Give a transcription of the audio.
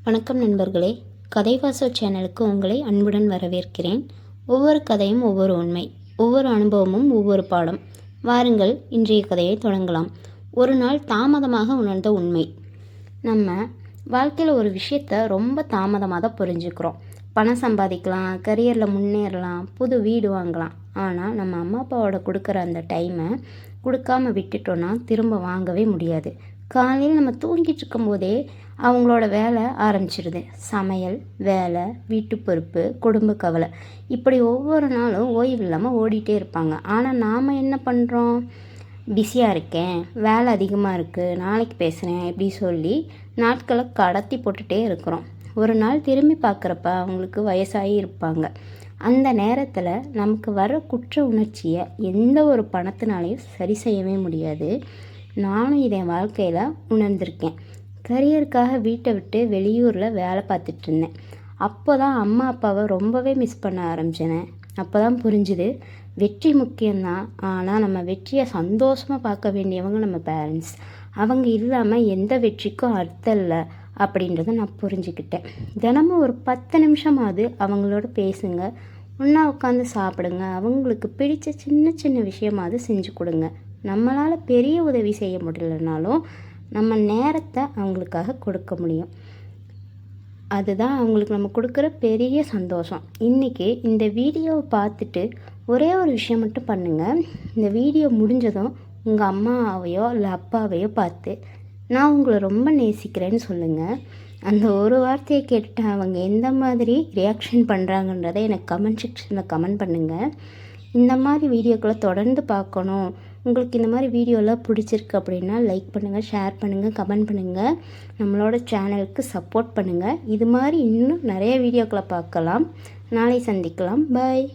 வணக்கம் நண்பர்களே, கதைவாசல் சேனலுக்கு உங்களை அன்புடன் வரவேற்கிறேன். ஒவ்வொரு கதையும் ஒவ்வொரு உண்மை, ஒவ்வொரு அனுபவமும் ஒவ்வொரு பாடம். வாருங்கள், இன்றைய கதையை தொடங்கலாம். ஒரு நாள் தாமதமாக உணர்ந்த உண்மை. நம்ம வாழ்க்கையில் ஒரு விஷயத்த ரொம்ப தாமதமாக தான் புரிஞ்சுக்கிறோம். பணம் சம்பாதிக்கலாம், கரியரில் முன்னேறலாம், புது வீடு வாங்கலாம். ஆனால் நம்ம அம்மா அப்பாவோட கொடுக்குற அந்த டைமை கொடுக்காம விட்டுட்டோன்னா திரும்ப வாங்கவே முடியாது. காலையில் நம்ம தூங்கிட்டு இருக்கும்போதே அவங்களோட வேலை ஆரம்பிச்சிடுது. சமையல், வேலை, வீட்டு பொறுப்பு, குடும்ப கவலை, இப்படி ஒவ்வொரு நாளும் ஓய்வு இல்லாமல் ஓடிட்டே இருப்பாங்க. ஆனால் நாம் என்ன பண்ணுறோம்? பிஸியாக இருக்கேன், வேலை அதிகமாக இருக்குது, நாளைக்கு பேசுகிறேன் இப்படி சொல்லி நாட்களை கடத்தி போட்டுகிட்டே இருக்கிறோம். ஒரு நாள் திரும்பி பார்க்குறப்ப அவங்களுக்கு வயசாகி இருப்பாங்க. அந்த நேரத்தில் நமக்கு வர குற்ற உணர்ச்சியை எந்த ஒரு பணத்தினாலையும் சரி செய்யவே முடியாது. நானும் இதை வாழ்க்கையில் உணர்ந்திருக்கேன். கரியருக்காக வீட்டை விட்டு வெளியூரில் வேலை பார்த்துட்டு இருந்தேன். அப்போ தான் அம்மா அப்பாவை ரொம்பவே மிஸ் பண்ண ஆரம்பிச்சேன். அப்போ தான் புரிஞ்சுது, வெற்றி முக்கியம்தான், ஆனால் நம்ம வெற்றியை சந்தோஷமாக பார்க்க வேண்டியவங்க நம்ம பேரண்ட்ஸ். அவங்க இல்லாமல் எந்த வெற்றிக்கும் அர்த்தம் இல்லை அப்படின்றத நான் புரிஞ்சுக்கிட்டேன். தினமும் ஒரு 10 நிமிஷமாவது அவங்களோட பேசுங்க, ஒன்றா உட்காந்து சாப்பிடுங்க, அவங்களுக்கு பிடிச்ச சின்ன சின்ன விஷயமாவது செஞ்சு கொடுங்க. நம்மளால் பெரிய உதவி செய்ய முடியலனாலும் நம்ம நேரத்தை அவங்களுக்காக கொடுக்க முடியும். அதுதான் அவங்களுக்கு நம்ம கொடுக்குற பெரிய சந்தோஷம். இன்றைக்கி இந்த வீடியோவை பார்த்துட்டு ஒரே ஒரு விஷயம் மட்டும் பண்ணுங்கள். இந்த வீடியோ முடிஞ்சதும் உங்கள் அம்மாவையோ இல்லை அப்பாவையோ பார்த்து நான் உங்களை ரொம்ப நேசிக்கிறேன்னு சொல்லுங்கள். அந்த ஒரு வார்த்தையை கேட்டுட்டு அவங்க எந்த மாதிரி ரியாக்ஷன் பண்ணுறாங்கன்றதை எனக்கு கமெண்ட் செக்ஷனில் கமெண்ட் பண்ணுங்கள். இந்த மாதிரி வீடியோக்களை தொடர்ந்து பார்க்கணும். உங்களுக்கு இந்த மாதிரி வீடியோலாம் பிடிச்சிருக்கு அப்படின்னா லைக் பண்ணுங்கள், ஷேர் பண்ணுங்கள், கமெண்ட் பண்ணுங்கள். நம்மளோட சேனலுக்கு சப்போர்ட் பண்ணுங்கள். இது மாதிரி இன்னும் நிறைய வீடியோக்களை பார்க்கலாம். நாளை சந்திக்கலாம். பாய்.